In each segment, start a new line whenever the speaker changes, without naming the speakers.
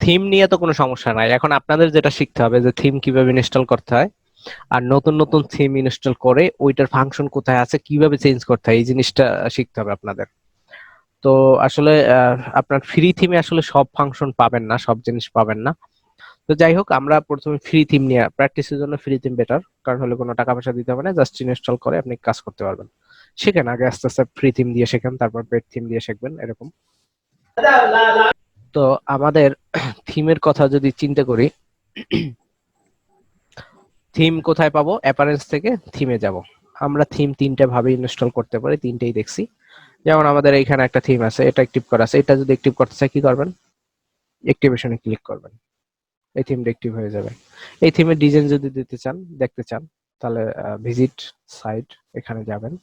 Theme নিয়ে তো কোনো সমস্যা নাই, এখন আপনাদের যেটা শিখতে হবে যে থিম কিভাবে ইনস্টল করতে হয়, আর নতুন নতুন থিম ইনস্টল করে ওইটার ফাংশন কোথায় আছে কিভাবে চেঞ্জ করতে হয় এই জিনিসটা শিখতে হবে আপনাদের। তো আসলে আপনার ফ্রি থিমে আসলে সব ফাংশন পাবেন না, সব জিনিস পাবেন না। তো যাই হোক, আমরা প্রথমে ফ্রি থিম নিয়ে প্র্যাকটিসের জন্য ফ্রি থিম বেটার, কারণ হলে কোনো টাকা পয়সা দিতে হবে না, জাস্ট ইনস্টল করে আপনি কাজ করতে পারবেন। শিখেন আগে আস্তে আস্তে ফ্রি থিম দিয়ে শেখেন, তারপর পেড থিম দিয়ে শিখবেন এরকম। তো আমাদের থিমের কথা যদি চিন্তা করি, থিম কোথায় পাবো? অ্যাপারেন্স থেকে থিমে যাব। আমরা থিম তিনটা ভাবে ইনস্টল করতে পারি, তিনটেই দেখছি। যেমন আমাদের এইখানে একটা থিম আছে, এটা অ্যাক্টিভ করা আছে, এটা যদি অ্যাক্টিভ করতে চাই কি করবেন? অ্যাক্টিভেশনে ক্লিক করবেন, এই থিমটা অ্যাক্টিভ হয়ে যাবে। এই থিমের ডিজাইন যদি দিতে চান, দেখতে চান, তাহলে ভিজিট সাইট, এখানে যাবেন।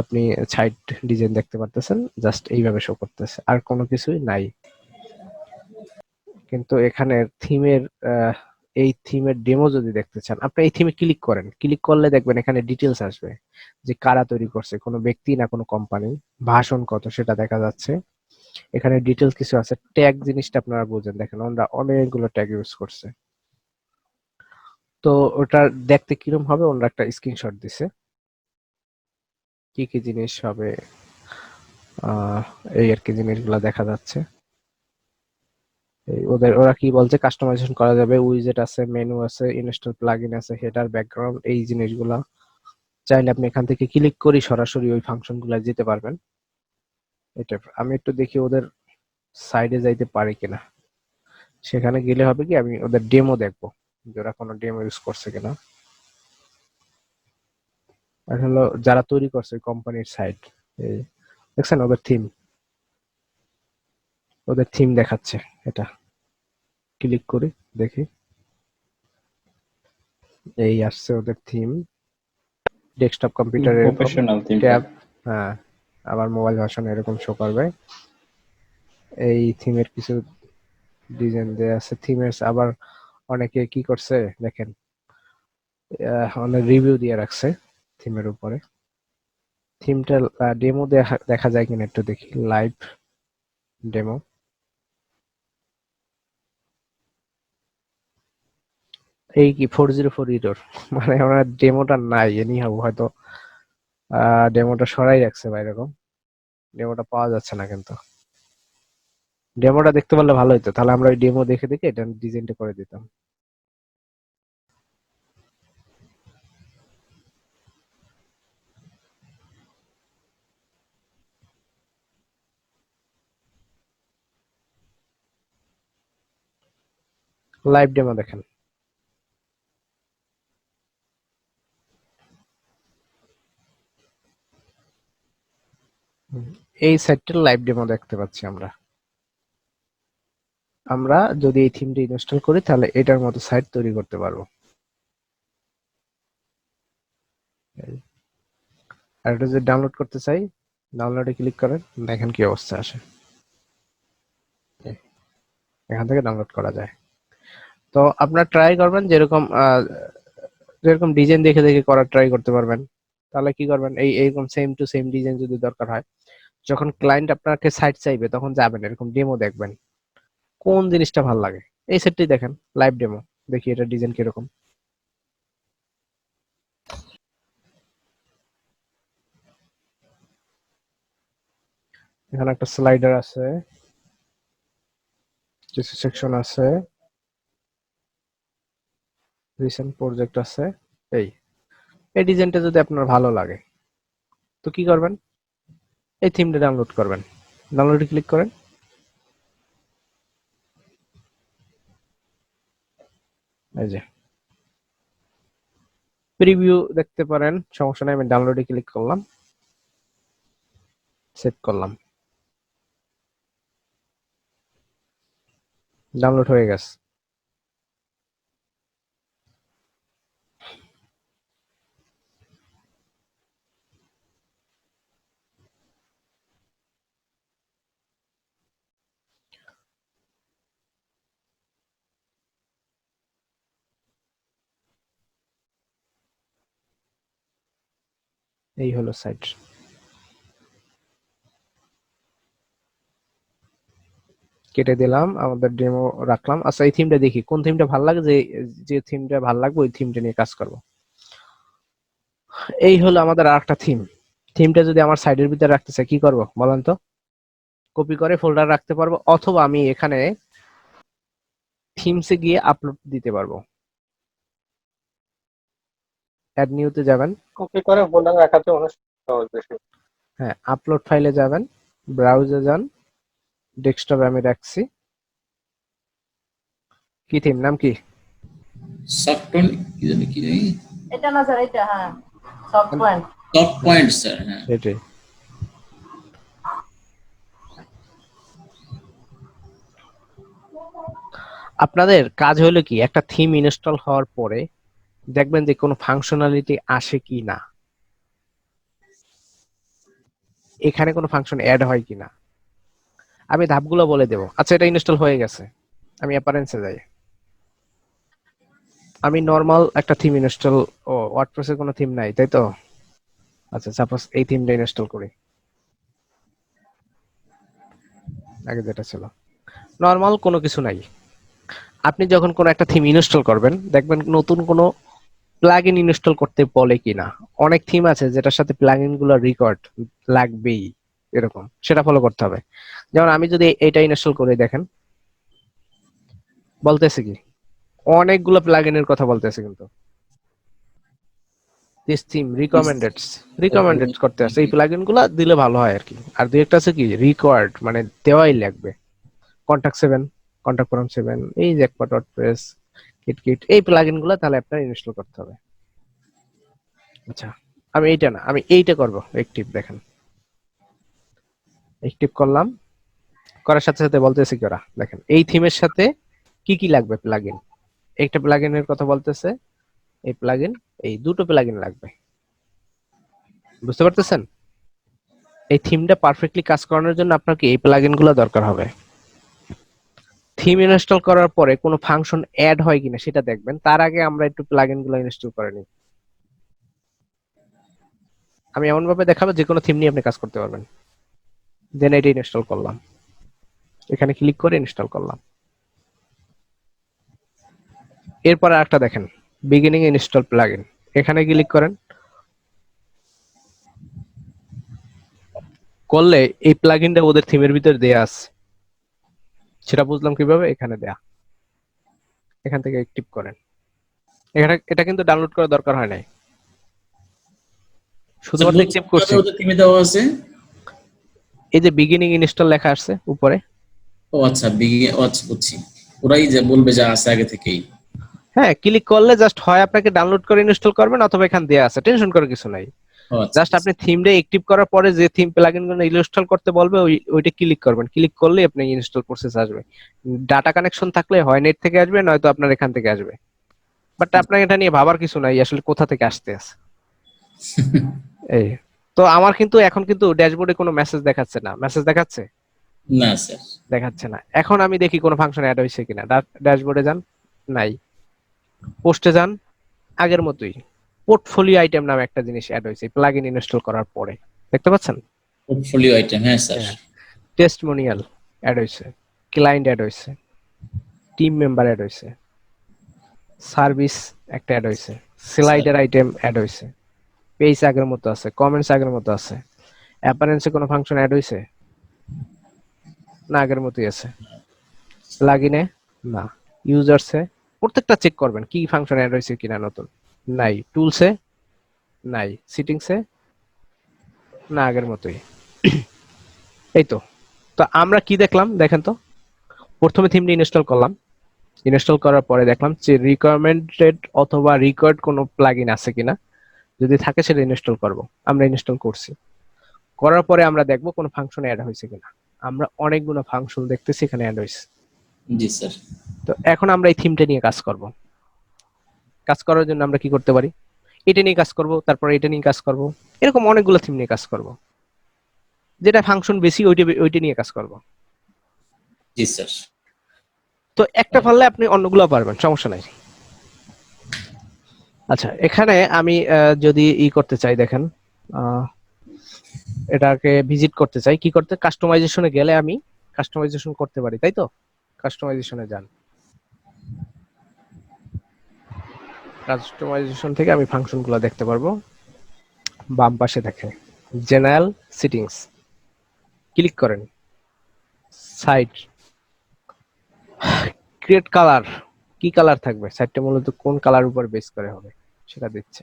আপনি সাইট ডিজাইন দেখতে পারতেছেন, জাস্ট এইভাবে শো করতেছে, আর কোনো কিছুই নাই। কিন্তু এখানে থিমের এই থিমের ডেমো যদি দেখতে চান, আপনি এই থিমে ক্লিক করেন, ক্লিক করলে দেখবেন এখানে ডিটেলস আসবে, যে কারা তৈরি করছে, কোনো ব্যক্তি না কোনো কোম্পানি, ভাষণ কত সেটা দেখা যাচ্ছে। এখানে ডিটেলস কিছু আছে, ট্যাগ জিনিসটা আপনারা বুঝেন, দেখেন ওরা অনেকগুলো ট্যাগ ইউজ করছে। তো ওটা দেখতে কিরম হবে, ওরা একটা স্ক্রিনশট দিছে, কি কি জিনিস হবে, আহ এই আর কি জিনিসগুলো দেখা যাচ্ছে। ওরা কি বলছে, কাস্টমাইজেশন করা যাবে, উইজেট আছে, মেনু আছে, ইনস্টল প্লাগইন আছে, হেডার, ব্যাকগ্রাউন্ড, এই জিনিসগুলা চাইলে আপনি এখান থেকে ক্লিক করে সরাসরি ওই ফাংশন গুলা যেতে পারবেন। এটা আমি একটু দেখি ওদের সাইডে যাইতে পারি কিনা। সেখানে গেলে হবে কি, আমি ওদের ডেমো দেখবো যে ওরা কোনো ডেমো ইউজ করছে কিনা। আর হলো যারা তৈরি করছে কোম্পানির সাইট, এই দেখছেন ওদের থিম দেখাচ্ছে। এটা ক্লিক করি, দেখি, এই আসছে ওদের থিম, ডেস্কটপ কম্পিউটার এরকম,
প্রফেশনাল থিমটা।
ট্যাব, হ্যাঁ, আবার মোবাইল ভার্সন এরকম শো করবে। এই থিমের কিছু ডিজাইন দেয়া আছে থিমের, আবার অনেকে কি করছে দেখেন, অনেক রিভিউ দিয়ে রাখছে থিমের উপরে। থিমটা ডেমো দেখা দেখা যায় কিনা একটু দেখি, লাইভ ডেমো। এই কি 404 ইরোর, মানে আমার ডেমোটা নাই, এনি হাউ হয়তো ডেমোটা সরাই রাখছে বা এরকম, ডেমোটা পাওয়া যাচ্ছে না। কিন্তু ডেমোটা দেখতে পারলে ভালো হতো, তাহলে আমরা ওই ডেমো দেখে দেখে এটা ডিজাইনটা করে দিতাম। লাইভ ডেমো দেখেন, এই সাইটটার লাইভ ডেমো দেখতে পাচ্ছি আমরা। আমরা যদি এই থিমটা ইনস্টল করি তাহলে এটার মতো সাইট তৈরি করতে পারবো। এই, আর এটা যদি ডাউনলোড করতে চাই, ডাউনলোডে ক্লিক করেন, দেখেন কি অবস্থা আসে। এই, এখান থেকে ডাউনলোড করা যায়। তো আপনারা ট্রাই করবেন যেরকম যেরকম ডিজাইন দেখে দেখে করার ট্রাই করতে পারবেন। তাহলে কি করবেন, এই এরকম সেম টু সেম ডিজাইন যদি দরকার হয়, যখন ক্লায়েন্ট আপনাকে সাইট চাইবে তখন যাবেন, এরকম ডেমো দেখবেন কোন জিনিসটা ভালো লাগে। এই সেটটি দেখেন, লাইভ ডেমো, দেখি এটা ডিজাইন কিরকম। এখানে একটা স্লাইডার আছে, কিছু সেকশন আছে, রিসেন্ট প্রজেক্ট আছে। এই এই ডিজাইনটা যদি আপনার ভালো লাগে, তো কি করবেন, এই থিমটা ডাউনলোড করবেন, ডাউনলোডে ক্লিক করেন, এই যে প্রিভিউ দেখতে পারেন, সমস্যা নেই। আমি ডাউনলোডে ক্লিক করলাম, সেভ করলাম, ডাউনলোড হয়ে গেছে। এই হলো সাইট। কেটে দিলাম, আমাদের ডেমো রাখলাম। আচ্ছা এই থিমটা দেখি কোন থিমটা ভালো লাগে, যে থিমটা ভালো লাগবে ওই থিমটা নিয়ে কাজ করব। এই হলো আমাদের আরেকটা থিম। থিমটা যদি আমার সাইডের ভিতরে রাখতে চাই কি করব বলেন তো? কপি করে ফোল্ডার রাখতে পারবো, অথবা আমি এখানে থিমসে গিয়ে আপলোড দিতে পারবো। অ্যাড নিউতে যাবেন,
কপি করে ফোল্ডার রাখাতে অনেক সহজ বেশি।
হ্যাঁ আপলোড ফাইলে যাবেন, ব্রাউজে যান, ডেস্কটপে আমি রাখছি। কি থিম, নাম কি?
সফটওয়্যার কি জানি কি জানি
এটা না স্যার, এটা হ্যাঁ soft point.
Soft point sir. হ্যাঁ
এটাই। আপনাদের কাজ হলো কি, একটা থিম ইনস্টল হওয়ার পরে দেখবেন যে কোনো ফাংশনালিটি আসে কি না, এখানে কোনো ফাংশন অ্যাড হয় কিনা। আমি ধাপগুলো বলে দেবো। আচ্ছা এটা ইনস্টল হয়ে গেছে, আমি অ্যাপারেন্সে যাই। আমি নরমাল একটা থিম ইনস্টল, ও ওয়ার্ডপ্রেসে কোনো থিম নাই তাই তো? আচ্ছা সাপোজ এই থিমটা ইনস্টল করি, আগে যেটা ছিল নরমাল কোনো কিছু নাই। আপনি যখন কোনো একটা থিম ইনস্টল করবেন দেখবেন নতুন কোনো প্লাগইন ইনস্টল করতে বলে কিনা। অনেক থিম আছে যেটার সাথে প্লাগইন গুলো রেকর্ড লাগবেই, এরকম সেটা ফলো করতে হবে। যেমন আমি যদি এটা ইনস্টল করে দেখেন বলতেছে কি, অনেকগুলো প্লাগইনের কথা বলতেছে, কিন্তু দিস থিম রিকমেন্ডেড করতে আছে, এই প্লাগইন গুলো দিলে ভালো হয় আর কি। আর দুই একটা আছে কি রিকোয়ার্ড, মানে দেওয়াই লাগবে। কন্টাক্ট 7, কন্টাক্ট ফর্ম 7, এই জ্যাকপট ওয়ার্ডপ্রেস, কিট এই প্লাগইন গুলো তাহলে আপনার ইনস্টল করতে হবে। আচ্ছা আমি এইটা না, আমি এইটা করব। অ্যাক্টিভ দেখেন, অ্যাক্টিভ করলাম, করার সাথে সাথে বলতেছে কি ওরা, দেখেন এই থিমের সাথে কি কি লাগবে প্লাগইন। একটা প্লাগইনের কথা বলতেছে, এই প্লাগইন, এই দুটো প্লাগইন লাগবে। বুঝতে পারতেছেন? এই থিমটা পারফেক্টলি কাজ করানোর জন্য আপনাকে এই প্লাগইনগুলো দরকার হবে। থিম ইনস্টল করার পরে কোনো ফাংশন অ্যাড হয় কিনা সেটা দেখবেন, তার আগে আমরা একটু প্লাগইনগুলো ইনস্টল করে নিই। আমি এমন ভাবে দেখাবো যে কোনো থিম নিয়ে আপনি কাজ করতে পারবেন। দেন এটা ইনস্টল করলাম, এখানে ক্লিক করে ইনস্টল করলাম। এরপর আরেকটা দেখেন, বিগিনিং ইনস্টল প্লাগইন, এখানে ক্লিক করেন। করলে এই প্লাগইনটা ওদের থিমের ভিতর দেয়া আছে, সেটা বুঝলাম কিভাবে, এখানে দেয়া। এখান থেকে অ্যাক্টিভ করেন। এটা কিন্তু ডাউনলোড করার দরকার হয় নাই, শুধুমাত্র অ্যাক্টিভ করছি।
ওদের থিমে দেওয়া আছে।
এই যে বিগিনিং ইনস্টল লেখা আছে উপরে।
ও আচ্ছা আচ্ছা বুঝছি, ওরাই যে বলবে যা আছে আগে থেকেই।
হ্যাঁ ক্লিক করলে জাস্ট হয় আপনাকে ডাউনলোড করে ইনস্টল করবেন, অথবা এখানে দেয়া আছে, টেনশন করার কিছু নাই।
ও আচ্ছা
জাস্ট আপনি থিমটা অ্যাক্টিভ করার পরে যে থিম প্লাগইনগুলো ইনস্টল করতে বলবে ওইটা ক্লিক করবেন, ক্লিক করলে আপনি ইনস্টল প্রসেস আসবে। ডাটা কানেকশন থাকলে হয় নেট থেকে আসবে, নয়তো আপনার এখান থেকে আসবে। বাট আপনার এটা নিয়ে ভাবার কিছু নাই আসলে কোথা থেকে আসতে আছে। এই তো আমার কিন্তু এখন কিন্তু ড্যাশবোর্ডে কোনো মেসেজ দেখাচ্ছে না। মেসেজ দেখাচ্ছে?
না স্যার
দেখাচ্ছে না। এখন আমি দেখি কোনো ফাংশন অ্যাড হয়েছে কিনা। ড্যাশবোর্ডে যান, নাই। পোস্টে যান, আগের মতোই। পোর্টফোলিও আইটেম নামে একটা জিনিস অ্যাড হয়েছে প্লাগইন ইনস্টল করার পরে, দেখতে পাচ্ছেন?
পোর্টফোলিও আইটেম, হ্যাঁ স্যার।
টেস্টিমোনিয়াল অ্যাড হয়েছে, ক্লায়েন্ট অ্যাড হয়েছে, টিম মেম্বার অ্যাড হয়েছে, সার্ভিস একটা অ্যাড হয়েছে, স্লাইডার আইটেম অ্যাড হয়েছে, পেজ আগের মতো আছে, কমেন্টস আগের মতো আছে। অ্যাপারেন্সে কোনো ফাংশন অ্যাড হয়েছে না, আগের মতোই আছে। প্লাগইনে না, ইউজারসে প্রত্যেকটা চেক করবেন কি ফাংশন অ্যাড হয়েছে কিনা নতুন, নাই। টুলসে নাই, সিটিংসে না, আগের মতোই। এই তো। তো আমরা কি দেখলাম দেখেন তো, প্রথমে থিমটি ইনস্টল করলাম, ইনস্টল করার পরে দেখলাম যে রিকমেন্ডেড অথবা রিকোয়ার্ড কোনো প্লাগইন আছে কিনা, যদি থাকে সেটা ইনস্টল করব। আমরা ইনস্টল করছি, করার পরে আমরা দেখব কোনো ফাংশন অ্যাড হয়েছে কিনা। আমরা অনেকগুলো ফাংশন দেখতেছি এখানে অ্যাড হয়েছে।
জি স্যার।
তো এখন আমরা এই থিমটা নিয়ে কাজ করব। কাজ করার জন্য আমরা কি করতে পারি, এটা নিয়ে কাজ করব, তারপর এটা নিয়ে কাজ করব, এরকম অনেকগুলো থিম নিয়ে কাজ করব। যেটা ফাংশন বেশি ওইটা নিয়ে কাজ করব।
জি স্যার।
তো একটা পারলে আপনি অন্যগুলো পারবেন, সমস্যা নাই। আচ্ছা এখানে আমি যদি করতে চাই, দেখেন এটাকে ভিজিট করতে চাই, কি করতে, কাস্টমাইজেশনে গেলে আমি কাস্টমাইজেশন করতে পারি, তাই তো? কাস্টমাইজেশনে যান, কাস্টমাইজেশন থেকে আমি ফাংশনগুলো দেখতে পারবো। বাম পাশে দেখে জেনারেল সেটিংস, ক্লিক করেন। সাইট ক্রিয়েট কালার, কি কালার থাকবে, সাইটটা মূলত কোন কালার উপর বেস করে হবে সেটা দিচ্ছে।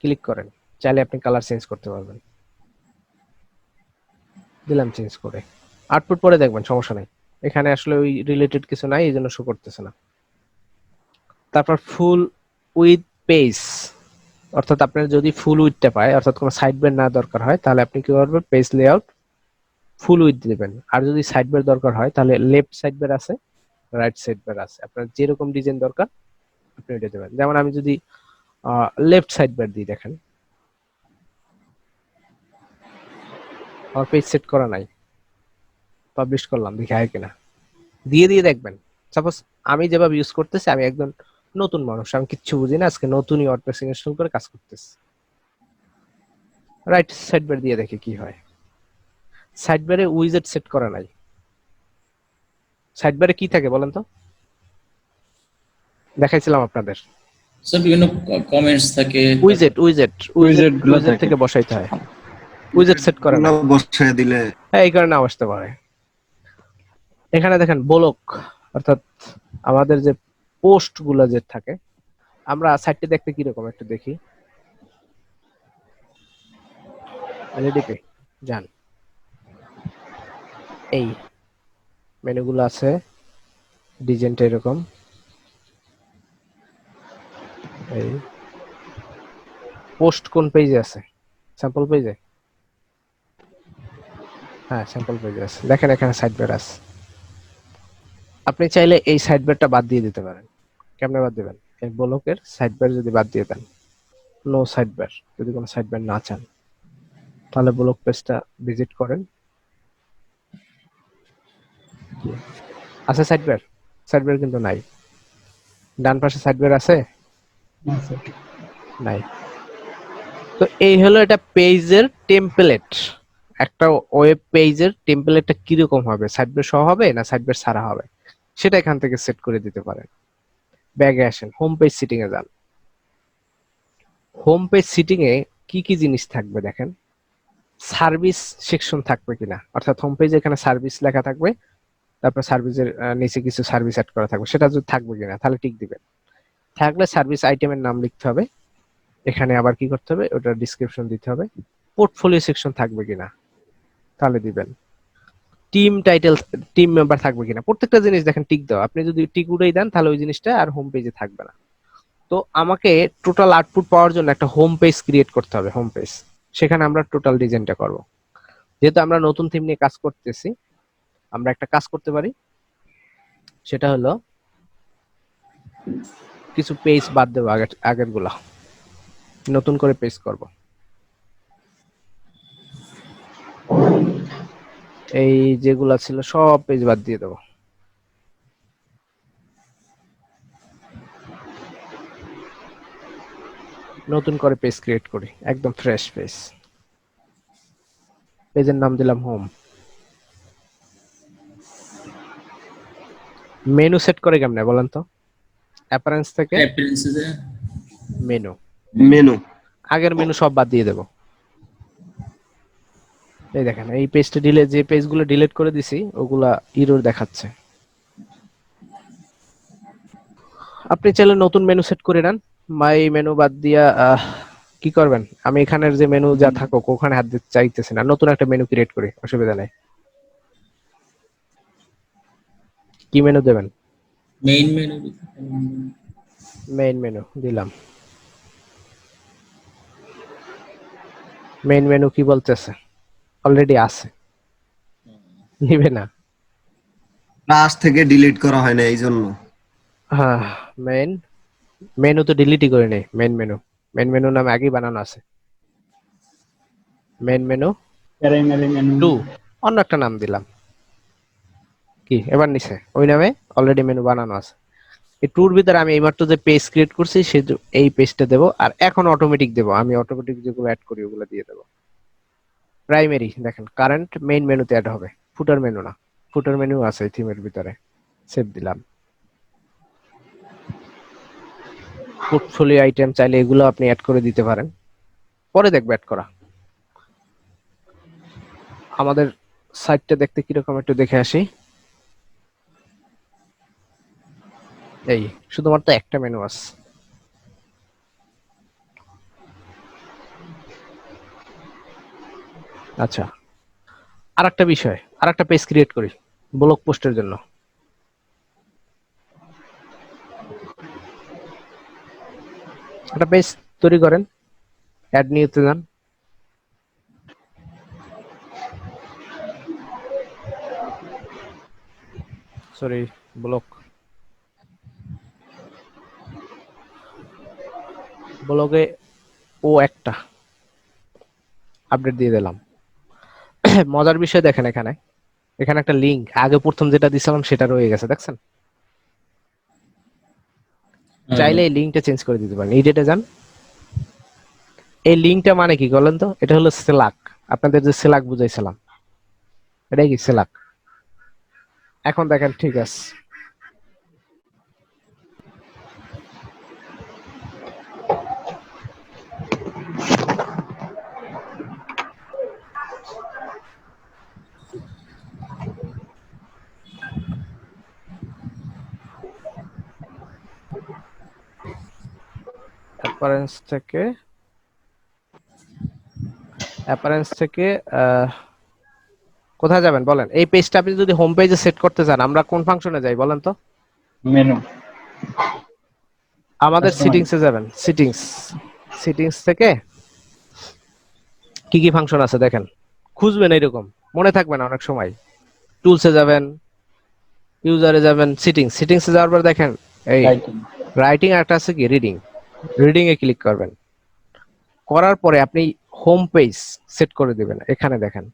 ক্লিক করেন, চাইলে আপনি কালার চেঞ্জ করতে পারবেন। দিলাম চেঞ্জ করে, আউটপুট পরে দেখবেন, সমস্যা নাই। এখানে আসলে ওই রিলেটেড কিছু নাই, এই জন্য শো করতেছে না। তারপর ফুল উইথ পেজ, অর্থাৎ আপনার যদি ফুল উইথটা পায়, অর্থাৎ কোনো সাইড বার না দরকার হয়, তাহলে আপনি কি করবেন, পেজ লেআউট ফুল উইথ দিবেন। আর যদি সাইড বার দরকার হয়, তাহলে লেফট সাইড বার আছে, রাইট সাইড বার আছে, আপনার যেরকম ডিজাইন দরকার আপনি ওইটা দেবেন। যেমন আমি যদি লেফট সাইড বার দিই, দেখেন আমার পেজ সেট করা নাই, পাবলিশ করলাম, দেখি হয় কিনা, দিয়ে দিয়ে দেখবেন। সাপোজ আমি যেভাবে ইউজ করতেছি, আমি একজন নতুন মানুষ, আমি কিচ্ছু বুঝি না, আজকে নতুনই ওয়ার্ডপ্রেস ইনস্টল করে কাজ করতেছি। রাইট সাইড বার দিয়ে দেখি কি হয়। সাইড বারে উইজেট সেট করা নাই। সাইড বারে কি থাকে বলেন তো, দেখাইছিলাম আপনাদের,
স্যার বিভিন্ন কমেন্টস থাকে,
উইজেট উইজেট উইজেট উইজেট থেকে বসাইতে হয়, উইজেট সেট করা নাই,
বসায় দিলে
হ্যাঁ এই কারণে আসতে পারে। এখানে দেখেন ব্লক, অর্থাৎ আমাদের যে পোস্ট গুলো যে থাকে, আমরা সাইটটি দেখতে কিরকম একটু দেখি। এলইডিপি যান, এই মেনুগুলো আছে, ডিজাইনটা এরকম, এই পোস্ট কোন পেজে আছে, স্যাম্পল পেজে, হ্যাঁ স্যাম্পল পেজে আছে, দেখেন এখানে সাইড বার আছে। আপনি চাইলে এই সাইড বারটা বাদ দিয়ে দিতে পারেন। কেমনে বাদ দিবেন, এই ব্লকের সাইড বার যদি বাদ দিয়ে দেন, নো সাইড বার, যদি কোনো সাইড বার না চান, তাহলে ব্লক পেজটা ভিজিট করেন। আছে সাইড বার, সাইড বার কিন্তু নাই। ডান পাশে সাইড বার আছে, নাই। তো এই হলো এটা পেজের টেমপ্লেট। একটা ওয়েব পেজের টেমপ্লেটটা কিরকম হবে, সাইড বার সহ হবে না সাইড বার ছাড়া হবে, সেটা এখান থেকে সেট করে দিতে পারেন। ব্যাগে আসেন, হোম পেজ সিটিং এ যান। হোম পেজ সিটিং এ কি কি জিনিস থাকবে দেখেন, সার্ভিস সেকশন থাকবে কিনা, অর্থাৎ হোম পেজে এখানে সার্ভিস লেখা থাকবে, তারপর সার্ভিসের নিচে কিছু সার্ভিস অ্যাড করা থাকবে, সেটা যদি থাকবে কিনা তাহলে টিক দিবেন। থাকলে সার্ভিস আইটেমের নাম লিখতে হবে, এখানে আবার কি করতে হবে, ওটা ডেসক্রিপশন দিতে হবে। পোর্টফোলিও সেকশন থাকবে কিনা তাহলে দিবেন। টিম টাইটেল, টিম মেম্বার থাকবে কিনা, প্রত্যেকটা জিনিস দেখেন টিক দাও। আপনি যদি টিক উড়াই দেন তাহলে ওই জিনিসটা আর হোম পেজে থাকবে না। তো আমাকে টোটাল আউটপুট পাওয়ার জন্য একটা হোম পেজ ক্রিয়েট করতে হবে, হোম পেজ, সেখানে আমরা টোটাল ডিজাইনটা করব। যেহেতু আমরা নতুন থিম নিয়ে কাজ করতেছি, আমরা একটা কাজ করতে পারি, সেটা হলো কিছু পেজ বাদ দেবো, আগের গুলা নতুন করে পেজ করব। এই যেগুলা ছিল সব পেজ বাদ দিয়ে দেবো। নতুন করে পেজ ক্রিয়েট করি, একদম ফ্রেশ পেজ। পেজের নাম দিলাম হোম। মেনু সেট করে কেমনে বলেন তো, অ্যাপারেন্স থেকে
অ্যাপিয়ারেন্সে
মেনু,
মেনু
আগের মেনু সব বাদ দিয়ে দেবো। এই দেখেন এই পেজটা ডিলিট, যে পেজগুলো ডিলিট করে দিছি ওগুলা এরর দেখাচ্ছে। আপনি চাইলে নতুন মেনু সেট করে নেন, মাই মেনু বাদ দিয়া কি করবেন, আমি এখানের যে মেনু যা থাকুক ওখানে হাত দিতে চাইতেছি না, নতুন একটা মেনু ক্রিয়েট করি, অসুবিধা নাই। কি মেনু দেবেন,
মেইন মেনু
মেইন মেনু দিলাম। মেইন মেনু কি বলতেছে, অলরেডি আছে, নিবে না।
কাজ থেকে ডিলিট করা হয় না এই জন্য।
হ্যাঁ মেইন মেনু তো ডিলিটই করে নেই, মেইন মেনু, মেইন মেনু নামে আগেই বানানো আছে। মেইন মেনু টু, অন্য একটা নাম দিলাম, কি এবার নিছে, ওই নামে অলরেডি মেনু বানানো আছে। এই টুর ভিতরে আমি এইমাত্র যে পেজ ক্রিয়েট করছি সে এই পেজটা দেবো, আর এখন অটোমেটিক দেবো, আমি অটোমেটিক যেগুলো অ্যাড করি ওগুলো দিয়ে দেবো। প্রাইমারি দেখেন কারেন্ট মেইন মেনুতে অ্যাড হবে, ফুটার মেনু না, ফুটার মেনু আছে থিমের ভিতরে, সেভ দিলাম। পোর্টফোলিও আইটেম চাইলে এগুলো আপনি অ্যাড করে দিতে পারেন, পরে দেখবো অ্যাড করা। আমাদের সাইটটা দেখতে কিরকম একটু দেখে আসি। এই শুধুমাত্র একটা মেনু আছে। আচ্ছা, আরেকটা বিষয়, আরেকটা পেজ ক্রিয়েট করি ব্লগ পোস্টের জন্য। একটা পেজ তৈরি করেন, অ্যাড নিউতে যান, সরি ব্লগে ও একটা আপডেট দিয়ে দিলাম। মজার বিষয় দেখেন, এখানে এখানে একটা লিংক, আগে প্রথম যেটা দিছিলাম সেটা রয়ে গেছে, দেখছেন? চাইলে এই লিংকটা চেঞ্জ করে দিতে পারেন, এডিটে যান। এই লিংকটা মানে কি বলেন তো? এটা হলো সেলাক, আপনাদের যে সেলাক বুঝাইছিলাম, এটাই কি সেলাক। এখন দেখেন ঠিক আছে। অ্যাপারেন্স থেকে কোথায় যাবেন বলেন? এই পেজটা আপনি যদি হোম পেজে সেট করতে চান, আমরা কোন ফাংশনে যাই বলেন তো?
মেনু
আমাদের সিটিংসে যাবেন, সিটিংস থেকে কি কি ফাংশন আছে দেখেন, খুঁজবেন, এরকম মনে থাকবে না অনেক সময়। টুলসে যাবেন, ইউজারে যাবেন, সিটিংসে যাওয়ার পর দেখেন এই রাইটিং আর একটা আছে কি রিডিং এ ক্লিক করবেন। করার পরে আপনি হোম পেজ সেট করে দিবেন। এখানে দেখেন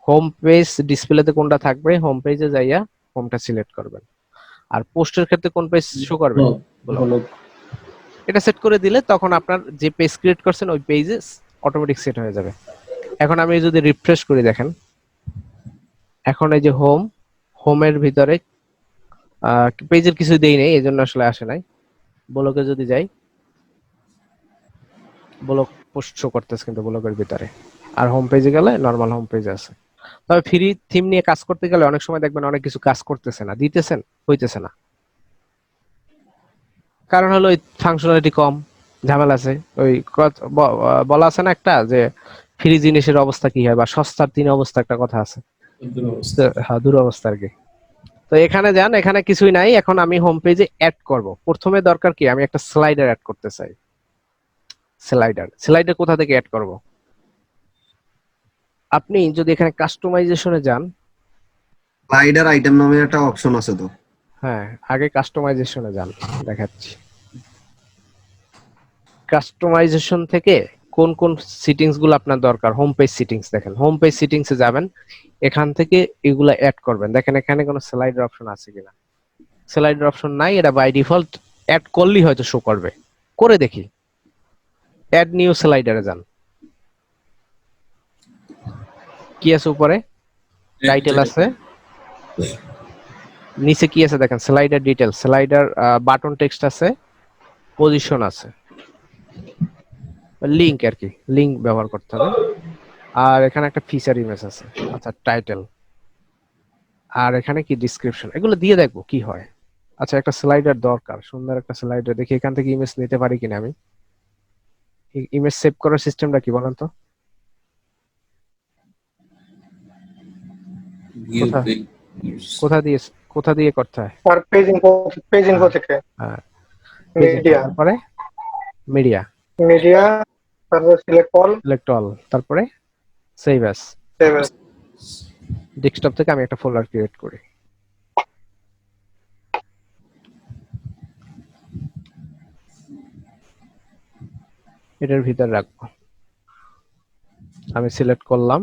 হোম পেজ ডিসপ্লেতে কোনটা থাকবে, হোম পেজে যাইয়া হোমটা সিলেক্ট করবেন। আর পোস্টের ক্ষেত্রে কোন পেজ শো করবে,
ব্লগ
এটা সেট করে দিলে তখন আপনার যে পেজ ক্রিয়েট করছেন ওই পেজে অটোমেটিক সেট হয়ে যাবে। এখন আমি যদি রিফ্রেশ করি দেখেন, এখন এই যে হোমের ভিতরে পেজের কিছু দেই নাই, এই জন্য আসলে আসে নাই। ব্লগে যদি যাই, ব্লগ পোস্ট শো করতেছে কিন্তু ব্লগের ভিতরে, আর হোম পেজে গেলে নরমাল হোম পেজ আছে। তবে ফ্রি থিম নিয়ে কাজ করতে গেলে অনেক সময় দেখবেন অনেক কিছু কাজ করতেছে না, দিতেছেন হইতেছে না, কারণ হলো ওই ফাংশনালিটি কম, ঝামেলা আছে। ওই বলা আছে না একটা, যে ফ্রি জিনিসের অবস্থা কি হয়, বা সস্তার তিন অবস্থা একটা কথা আছে, তো হ্যাঁ, দুরবস্থা আর কি। তো এখানে যান, এখানে কিছুই নাই। এখন আমি হোম পেজে অ্যাড করব, প্রথমে দরকার কি, আমি একটা স্লাইডার অ্যাড করতে চাই। স্লাইডার কোথা থেকে অ্যাড করব? আপনি যদি এখানে কাস্টমাইজেশনে যান,
স্লাইডার আইটেম নামে একটা অপশন আছে তো।
হ্যাঁ আগে কাস্টমাইজেশনে যান, দেখাচ্ছি। কাস্টমাইজেশন থেকে কোন কোন সিটিংস গুলো আপনার দরকার, হোম পেজ সিটিংস দেখেন, হোম পেজ সিটিংসে যাবেন, এখান থেকে এগুলা অ্যাড করবেন। দেখেন এখানে কোনো স্লাইডার অপশন আছে কিনা, স্লাইডার অপশন নাই, এটা বাই ডিফল্ট অ্যাড করলেই হয়তো শো করবে। করে দেখি, অ্যাড নিউ স্লাইডারে যান, কি আছে উপরে, টাইটেল আছে, নিচে কি আছে দেখেন, slider detail, slider button text আছে, পজিশন আছে, লিংক আর কি, লিংক ব্যবহার করতে হবে। আর এখানে একটা ফিচার ইমেজ আছে, আচ্ছা টাইটেল, আর এখানে কি ডিসক্রিপশন, এগুলো দিয়ে দেখবো কি হয়। আচ্ছা একটা স্লাইডার দরকার, সুন্দর একটা স্লাইডার, দেখি এখান থেকে ইমেজ নিতে পারি কিনা আমি। ইমেজ সেভ করার সিস্টেমটা কি বলেন তো? কোথা কোথা দিয়ে করতে হয়?
আর পেজ ইনফো থেকে
হ্যাঁ,
মিডিয়া
তারপরে মিডিয়া,
তারপর সিলেক্ট
অল, তারপরে সেভ অ্যাজ।
সেভ
ডেস্কটপ থেকে আমি একটা ফোল্ডার ক্রিয়েট করি, এটার ভিতর রাখবো। আমি সিলেক্ট করলাম,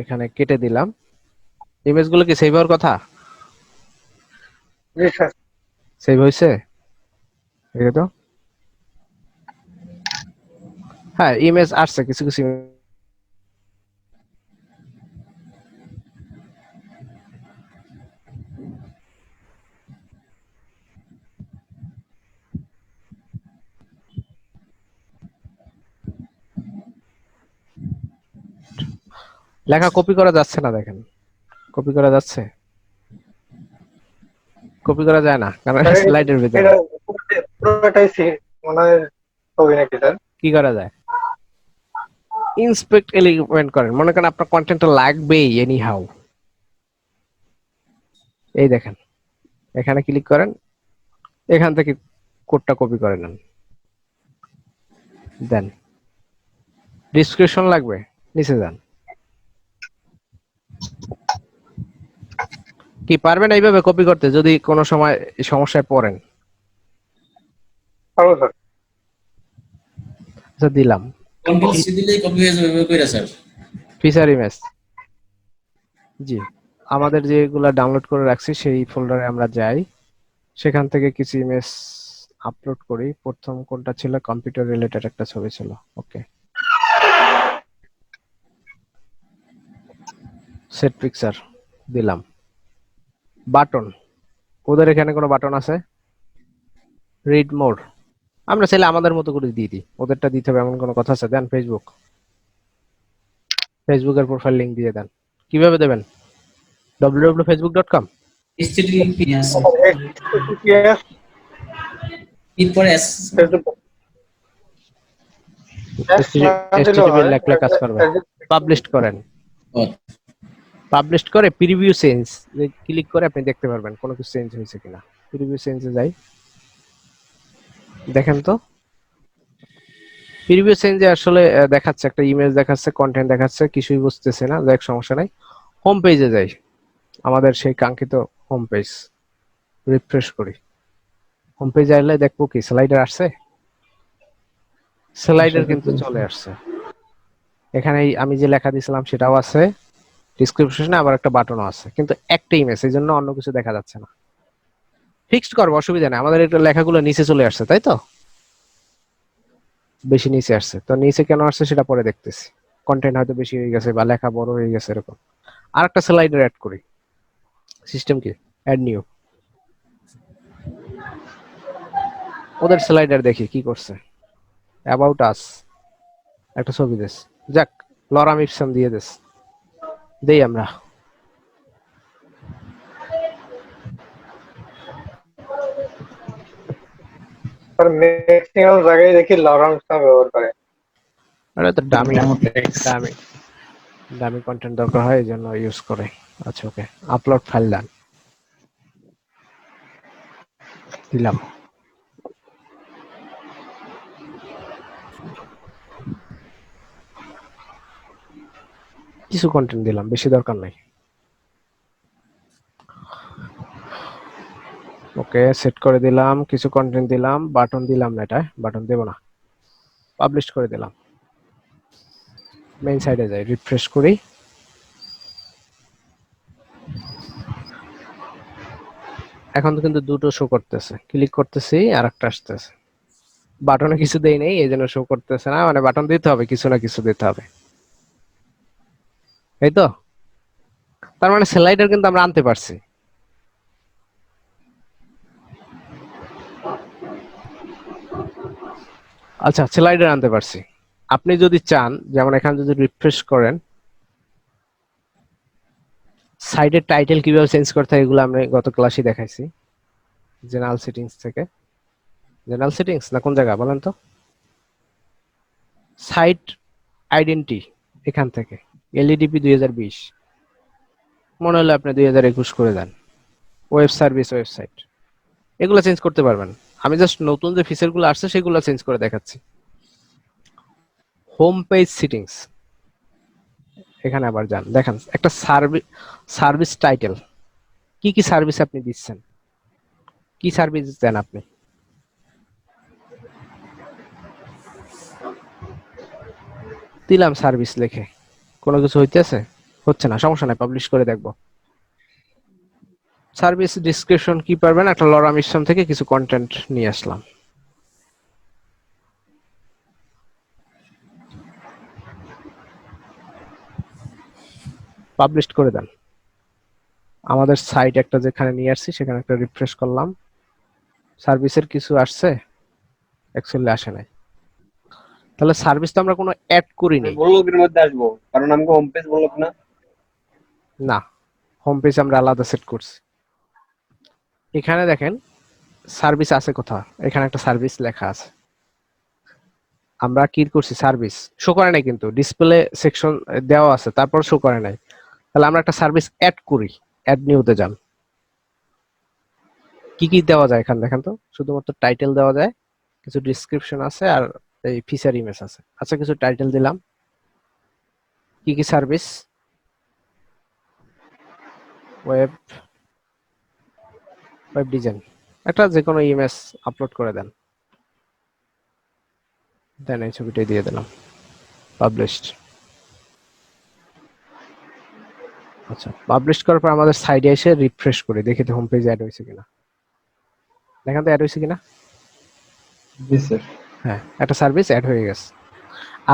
এখানে কেটে দিলাম। ইমেজগুলো কি সেভ হওয়ার কথা? সেভ হয়েছে, এই তো। হ্যাঁ ইমেজ আসছে, কিছু কিছু লেখা কপি করা যাচ্ছে না, দেখেন কপি করা যাচ্ছে, কপি করা যায় না কারণ
স্যার,
স্লাইডের ভিতরে।
এটা পুরোটাই মনে হয় ছবি নাকি স্যার?
কি করা যায়? ইন্সপেক্ট এলিমেন্ট করেন, মনে করেন আপনার কন্টেন্টটা লাগবেই এনি হাউ। এই দেখেন এখানে ক্লিক করেন, এখান থেকে কোডটা কপি করে নেন, দেন ডিসক্রিপশন লাগবে, নিচে যান। কি পারবেন এইভাবে কপি করতে যদি কোনো সময় সমস্যায় পড়েন?
পারবো স্যার।
আচ্ছা দিলাম
কন্ট্রোল সি দিলেই কপি হয়ে যাবে কইরা স্যার।
ফিচার ইমেজ, জি আমাদের যেগুলা ডাউনলোড করে রাখছি সেই ফোল্ডারে আমরা যাই, সেখান থেকে কিছু ইমেজ আপলোড করি। প্রথম কোনটা ছিল? কম্পিউটার রিলেটেড একটা ছবি ছিল। ওকে, সেট পিকচার দিলাম। বাটন, ওদের এখানে কোনো বাটন আছে? রিড মোর, আমরা চাইলে আমাদের মতো করে দিয়ে দিই, ওদেরটা দিতে হবে এমন কোনো কথা আছে? দেন ফেসবুক, ফেসবুকের প্রোফাইল লিংক দিয়ে দেন। কিভাবে দেবেন? www.facebook.com।
HTTPS
HTTPS
এরপরে এস
ফেসবুক
HTTP লেখলে কাজ করবে। পাবলিশ করেন,
ও
পাবলিশ করে প্রিভিউ চেঞ্জ ক্লিক করে আপনি দেখতে পারবেন কোনো কিছু চেঞ্জ হয়েছে কিনা। প্রিভিউ চেঞ্জে যাই, দেখেন তো প্রিভিউ চেঞ্জে আসলে দেখাচ্ছে একটা ইমেজ দেখাচ্ছে, কন্টেন্ট দেখাচ্ছে, কিছুই বুঝতেছে না। দেখ সমস্যা নাই, হোম পেজে যাই, আমাদের সেই কাঙ্ক্ষিত হোম পেজ রিফ্রেশ করি। হোম পেজে আসলে দেখবো কি স্লাইডার আসছে, স্লাইডার কিন্তু চলে আসছে। এখানে আমি যে লেখা দিয়েছিলাম সেটাও আছে, ডিসক্রিপশনে আবার একটা বাটনও আছে, কিন্তু একটা ইমেজ, এই জন্য অন্য কিছু দেখা যাচ্ছে না। ফিক্সড করবো, অসুবিধা নেই। আমাদের এটা লেখাগুলো নিচে চলে আসছে, তাই তো বেশি নিচে আসছে, তো নিচে কেন আসছে সেটা পরে দেখতেছি। কন্টেন্ট হয়তো বেশি হয়ে গেছে বা লেখা বড় হয়ে গেছে এরকম। আর একটা স্লাইডার অ্যাড করি, সিস্টেম কি অ্যাড নিউ, ওদের স্লাইডার দেখি কি করছে। অ্যাবাউট আস একটা ছবি দেস, যাক লরাম ইপসন দিয়ে দেস, দেই আমরা।
স্যার ম্যাক্সিমাম জায়গায় দেখি লরেন্স ব্যবহার করে।
এটা তো ডামি ডামি ডামি কন্টেন্ট দরকার হয়, এই জন্য ইউজ করে। আচ্ছা ওকে, আপলোড ফাইল দেন, দিলাম। কিছু কন্টেন্ট দিলাম, বেশি দরকার নাই। ওকে সেট করে দিলাম, কিছু কন্টেন্ট দিলাম, বাটন দিলাম না, এটা বাটন দেব না, পাবলিশ করে দিলাম। মেইন সাইডে যাই, রিফ্রেশ করি, এখন তো কিন্তু দুটো শো করতেছে। ক্লিক করতেছি আর একটা আসতেছে, বাটনে কিছু দেই নেই এই জন্য শো করতেছে না, মানে বাটন দিতে হবে, কিছু না কিছু দিতে হবে, এই তো। তার মানে স্লাইডার কিন্তু আমরা আনতে পারছি। আচ্ছা স্লাইডার আনতে পারছি। আপনি যদি চান, যেমন এখানে যদি রিফ্রেশ করেন, সাইডের টাইটেল কিভাবে চেঞ্জ করতে হয় এগুলো আমি গত ক্লাসে দেখাইছি। জেনারেল সেটিংস থেকে, জেনারেল সেটিংস না কোন জায়গা বলেন তো, সাইট আইডেন্টি, এখান থেকে এলইডিপি 2020, মনে হলে আপনি 2021 করে দেন। ওয়েব সার্ভিস, ওয়েবসাইট, এগুলো চেঞ্জ করতে পারবেন। আমি জাস্ট নতুন যে ফিচারগুলো আসছে সেগুলো চেঞ্জ করে দেখাচ্ছি। হোম পেজ সেটিংস, এখানে আবার যান, দেখেন একটা সার্ভিস টাইটেল, কি কি সার্ভিস আপনি দিচ্ছেন, কি সার্ভিস দেন আপনি। দিলাম সার্ভিস লিখে, কোনো কিছু হইতেছে? হচ্ছে না, সমস্যা নাই, পাবলিশ করে দেখবো। সার্ভিস ডিসক্রিপশন কি পারবেন, একটা লরা মিশন থেকে কিছু কন্টেন্ট নিয়ে আসলাম। পাবলিশ করে দেন। আমাদের সাইট একটা যেখানে নিয়ে আসছি সেখানে একটা রিফ্রেশ করলাম, সার্ভিসের কিছু আসছে, অ্যাকচুয়ালি আসে নাই। তাহলে সার্ভিস তো আমরা কোনো অ্যাড করিনি।
ব্লগের মধ্যে আসবো কারণ আমাকে হোম পেজ ব্লগ না।
না, হোম পেজ আমরা আলাদা সেট করছি। এখানে দেখেন সার্ভিস আছে কোথাও, এখানে একটা সার্ভিস লেখা আছে। আমরা কি করছি, সার্ভিস শো করে নাই, কিন্তু ডিসপ্লে সেকশন দেওয়া আছে, তারপর শো করে নাই। তাহলে আমরা একটা সার্ভিস অ্যাড করি। অ্যাড নিউতে যান। কি কি দেওয়া যায় এখানে দেখেন তো, শুধুমাত্র টাইটেল দেওয়া যায়, কিছু ডিসক্রিপশন আছে, আর এই ফিচার ইমেজ আছে। আচ্ছা, কিছু টাইটেল দিলাম। কি কি সার্ভিস, ওয়েব ওয়েব ডিজাইন, একটা যে কোনো ইমেজ আপলোড করে দেন, দেন এই ছবিটাই দিয়ে দিলাম, পাবলিশড। আচ্ছা, পাবলিশ করার পর আমাদের সাইডে এসে রিফ্রেশ করে দেখি তো হোম পেজ অ্যাড হয়েছে কিনা। দেখেন তো অ্যাড হয়েছে কিনা।
জি স্যার।
হ্যাঁ, একটা সার্ভিস অ্যাড হয়ে গেছে।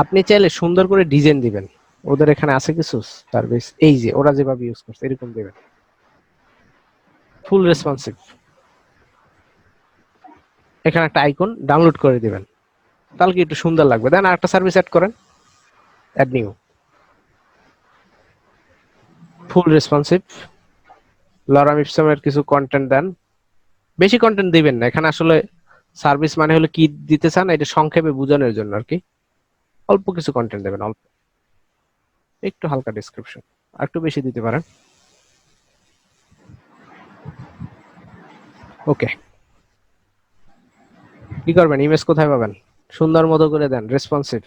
আপনি চাইলে সুন্দর করে ডিজাইন দিবেন, ওদের এখানে আছে কিছু সার্ভিস, এই যে ওরা যেভাবে ইউজ করছে এরকম দিবেন, ফুল রেসপন্সিভ। এখানে একটা আইকন ডাউনলোড করে দিবেন, তাহলে কি একটু সুন্দর লাগবে। দেন আরেকটা সার্ভিস অ্যাড করেন, অ্যাড নিউ, ফুল রেসপন্সিভ। লরাম ইপসামের কিছু কন্টেন্ট দেন, বেশি কন্টেন্ট দিবেন না। এখানে আসলে সার্ভিস মানে হলো কি দিতে চান এটা সংক্ষেপে বোঝানোর জন্য আর কি। অল্প কিছু কন্টেন্ট দেবেন, অল্প, একটু হালকা ডেসক্রিপশন, আর একটু বেশি দিতে পারেন। ওকে, কি করবেন, ইমেজ কোথায় পাবেন, সুন্দর মতো করে দেন, রেসপন্সিভ।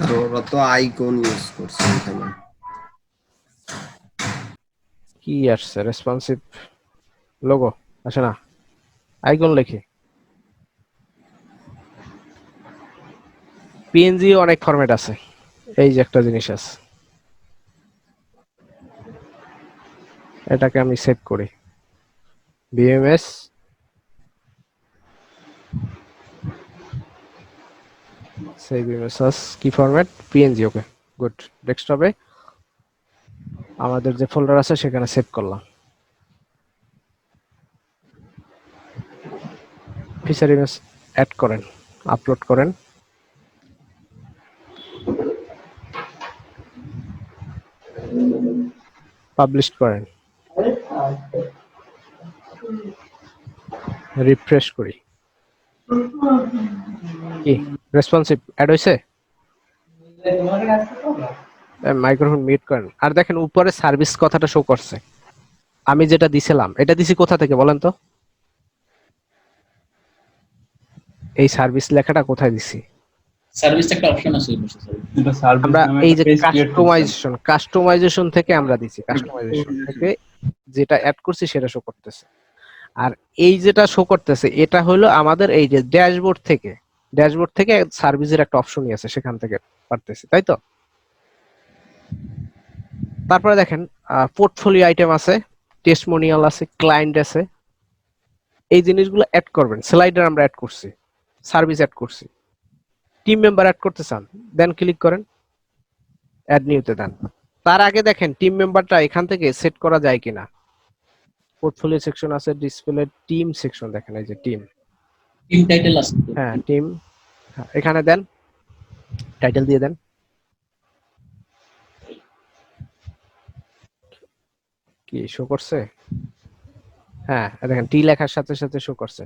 আর ওরা তো আইকন ইউজ করছে এখানে।
কি আসছে, রেসপন্সিভ লোগো আসে না, আইকন লিখি। পিএনজি অনেক ফরম্যাট আছে, এই যে একটা জিনিস আছে, এটাকে আমি সেভ করি, বিএমএস সেভ ইমেজ কি ফরম্যাট, পিএনজি। ওকে, গুড। ডেস্কটপে আমাদের যে ফোল্ডার আছে সেখানে সেভ করলাম। ফিচার ইমেজ অ্যাড করেন, আপলোড করেন, পাবলিশ করেন, রিফ্রেশ করি। কি রেসপন্সিভ অ্যাড হয়েছে? মাইক্রোফোন মিউট করেন। আর দেখেন উপরে সার্ভিস কথাটা শো করছে। আমি যেটা দিছিলাম এটা দিছি কোথা থেকে বলেন তো, এই সার্ভিস লেখাটা কোথায় দিছি?
সার্ভিস একটা অপশন আছে ওই পাশে স্যার।
আমরা এই যে কাস্টমাইজেশন থেকে আমরা দিছি, কাস্টমাইজেশন থেকে যেটা অ্যাড করছি সেটা শো করতেছে। আর এই যেটা শো করতেছে এটা হলো আমাদের এই যে ড্যাশবোর্ড থেকে সার্ভিসের একটা অপশনই আছে, সেখান থেকে পারতেছি, তাই তো? তারপরে দেখেন পোর্টফোলিও আইটেম আছে, টেস্টিমোনিয়াল আছে, ক্লায়েন্ট আছে, এই জিনিসগুলো অ্যাড করবেন। স্লাইডার আমরা অ্যাড করছি, সার্ভিস অ্যাড করছি, টিম মেম্বার অ্যাড করতে চান, দেন ক্লিক করেন, অ্যাড নিউতে দেন। তার আগে দেখেন টিম মেম্বারটা এখান থেকে সেট করা যায় কিনা। পোর্টফোলিও সেকশন আছে, ডিসপ্লে টিম সেকশন, দেখেন এই যে টিম
টাইটেল আছে তো।
হ্যাঁ টিম, এখানে দেন, টাইটেল দিয়ে দেন। কি শো করছে? হ্যাঁ দেখেন টি লেখার সাথে সাথে শো করছে।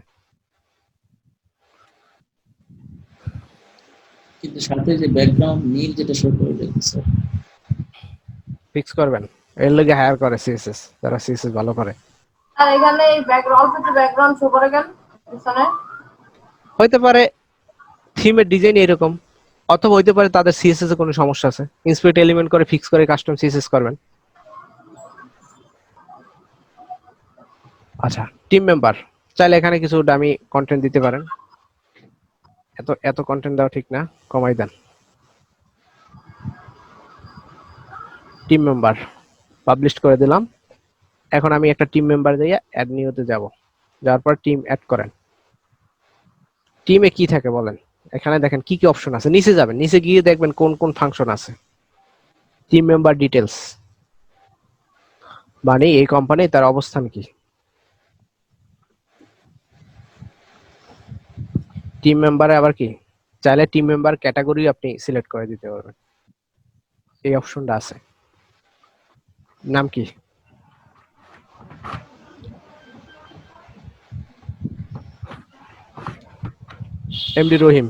কিন্তু সাথে যে ব্যাকগ্রাউন্ড নীল যেটা শো করে দেখুন স্যার।
ফিক্স করবেন, এর লগে হায়ার করে সিএসএস, যারা সিএসএস ভালো করে।
আর এখানে এই ব্যাকগ্রাউন্ড একটু ব্যাকগ্রাউন্ড শো করে কেন পিছনে?
হইতে পারে থিমের ডিজাইন এরকম, অথবা হইতে পারে তাদের সিএসএস এ কোনো সমস্যা আছে, ইন্সপেক্ট এলিমেন্ট করে ফিক্স করে কাস্টম সিএসএস করবেন। আচ্ছা, টিম মেম্বার চাইলে এখানে কিছু ডামি কন্টেন্ট দিতে পারেন। এত কন্টেন্ট দেওয়া ঠিক না, কমাই দেন। টিম মেম্বার পাবলিশ করে দিলাম। এখন আমি একটা টিম মেম্বার দিয়ে অ্যাড নিউতে যাব, যাওয়ার পর টিম অ্যাড করেন। টিমে কি থাকে বলেন, এখানে দেখেন কি কি অপশন আছে, নিচে যাবেন, নিচে গিয়ে দেখবেন কোন কোন ফাংশন আছে। টিম মেম্বার ডিটেলস মানে এই কোম্পানি তার অবস্থান কি, টিম মেম্বারে আবার কি চাইলে টিম মেম্বার ক্যাটাগরি আপনি সিলেক্ট করে দিতে পারবেন, এই অপশনটা আছে। নাম কি? এমডি রহিম,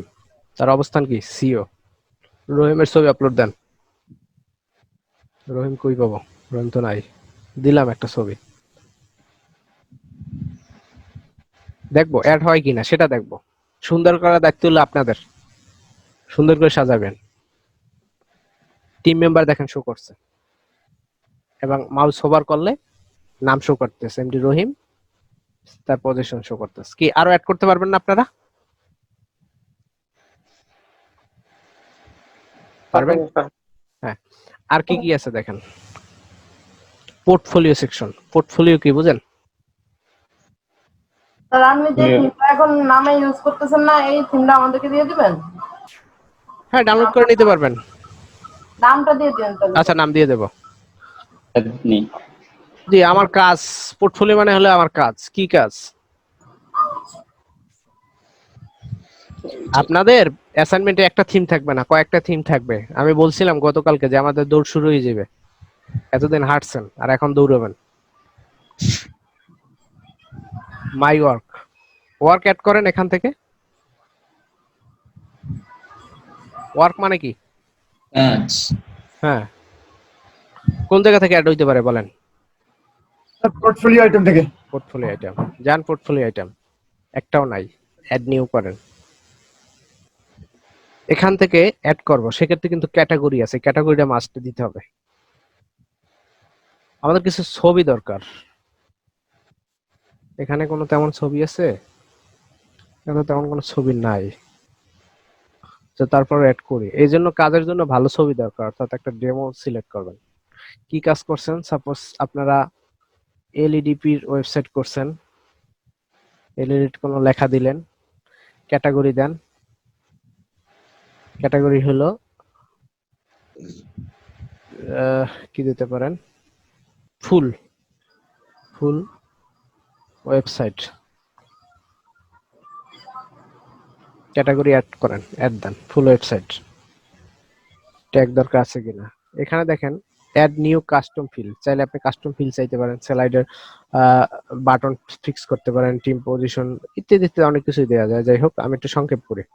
তার অবস্থান কি? সিও। রহিমের ছবি আপলোড দেন। রহিম কই পাবো? রহিম তো নাই। দিলাম একটা ছবি, দেখবো অ্যাড হয় কিনা সেটা দেখবো। সুন্দর করার দায়িত্ব হলো আপনাদের, সুন্দর করে সাজাবেন। টিম মেম্বার দেখেন শো করছে, এবং মাউস হোভার করলে নাম শো করতেছে এমডি রহিম, তার পজিশন শো করতেছে। কি আরো অ্যাড করতে পারবেন না আপনারা? পারবেন? হ্যাঁ। আর কি কি আছে দেখেন। Portfolio section. পোর্টফোলিও কি বুঝেন?
স্যার আপনি যে থিমটা এখন নামে ইউজ করতেছেন না, এই থিমটা আমাদেরকে দিয়ে দিবেন?
হ্যাঁ, ডাউনলোড করে নিতে পারবেন।
নামটা দিয়ে দিবেন তাহলে।
আচ্ছা, নাম দিয়ে দেবো।
নেই।
জি, আমার কাজ পোর্টফোলিও মানে হলো আমার কাজ। কি কাজ? আপনাদের অ্যাসাইনমেন্টে একটা থিম থাকবে না, কয়েকটা থিম থাকবে। আমি বলছিলাম গতকালকে যে আমাদের দৌড় শুরু হয়ে যাবে। এতদিন হাঁটছেন আর এখন দৌড়াবেন। মাই ওয়ার্ক, ওয়ার্ক অ্যাড করেন এখান থেকে। ওয়ার্ক মানে কি?
কাজ।
হ্যাঁ, কোন জায়গা থেকে অ্যাড হইতে পারে বলেন?
পোর্টফোলিও আইটেম থেকে।
পোর্টফোলিও আইটেম, যান পোর্টফোলিও আইটেম, একটাও নাই। অ্যাড নিউ করেন। এখান থেকে অ্যাড করব, সেক্ষেত্রে কিন্তু ক্যাটাগরি আছে, ক্যাটাগরিটা মাস্ট দিতে হবে। আমাদের কিছু ছবি দরকার। এখানে কোনো তেমন ছবি আছে? এখানে তেমন কোনো ছবি নাই, তো তারপর অ্যাড করি। এই জন্য কাজের জন্য ভালো ছবি দরকার, অর্থাৎ একটা ডেমো সিলেক্ট করবেন। কি কাজ করছেন? সাপোজ আপনারা এলইডিপির ওয়েবসাইট করছেন, এলইডি কোনো লেখা দিলেন, ক্যাটাগরি দেন। ক্যাটাগরি হলো কি দিতে পারেন? ফুল, ফুল ওয়েবসাইট। ক্যাটাগরি অ্যাড করেন, অ্যাড দেন ফুল ওয়েবসাইট। ট্যাগ দরকার আছে কিনা এখানে দেখেন। অ্যাড নিউ কাস্টম ফিল, চাইলে আপনি কাস্টম ফিল চাইতে পারেন, স্লাইডার বাটন ফিক্স করতে পারেন, টিম পজিশন ইত্যাদি ইত্যাদি অনেক কিছুই দেওয়া যায়। যাই হোক, আমি একটু সংক্ষেপ করি।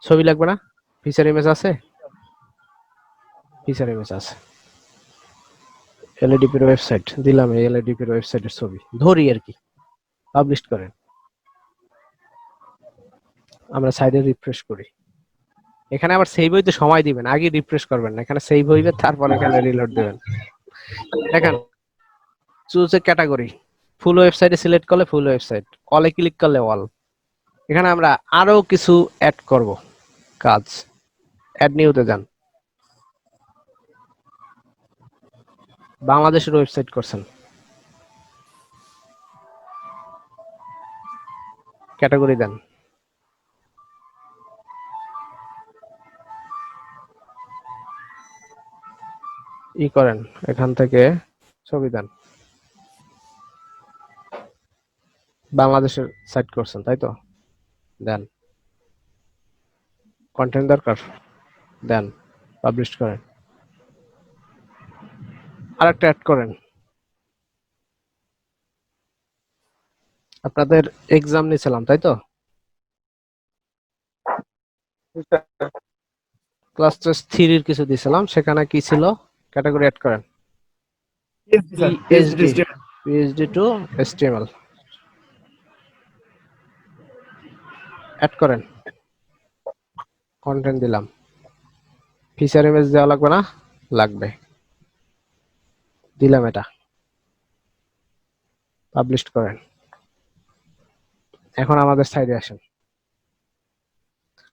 ছবি লাগবে না? ফিচার ইমেজ আছে? ফিচার ইমেজ আছে। এলইডিপির ওয়েবসাইট দিলাম, এই এলইডিপির ওয়েবসাইটের ছবি ধরি আর কি। পাবলিশ করেন। আমরা সাইডে রিফ্রেশ করি। এখানে আবার সেভ হইতে সময় দিবেন, আগে রিফ্রেশ করবেন না, এখানে সেভ হইবে তারপর এখানে রিলোড দিবেন। দেখেন, চুজ এ ক্যাটাগরি, ফুল ওয়েবসাইটে সিলেক্ট করলে ফুল ওয়েবসাইট, অলে ক্লিক করলে অল। এখানে আমরা আরো কিছু অ্যাড করব কাজ। অ্যাড নিউতে যান। বাংলাদেশের ওয়েবসাইট করছেন, ক্যাটাগরি দেন। ই করেন, এখান থেকে ছবি দেন। বাংলাদেশের সাইট করছেন তাই তো, দেন। কন্টেন্ট দরকার, দেন। পাবলিশ করেন। আরেকটা অ্যাড করেন। আপনাদের এক্সাম নিয়েছিলাম তাই তো, ক্লাস টেস্ট 3 এর কিছু দিয়েছিলাম, সেখানে কি ছিল? ক্যাটাগরি অ্যাড করেন। পিএইচডি টু এসটিএমএল অ্যাড করেন। কন্টেন্ট দিলাম। ফিচার ইমেজ দেওয়া লাগবে না? লাগবে, দিলাম এটা। পাবলিশ করেন। এখন আমাদের সাইডে আসেন।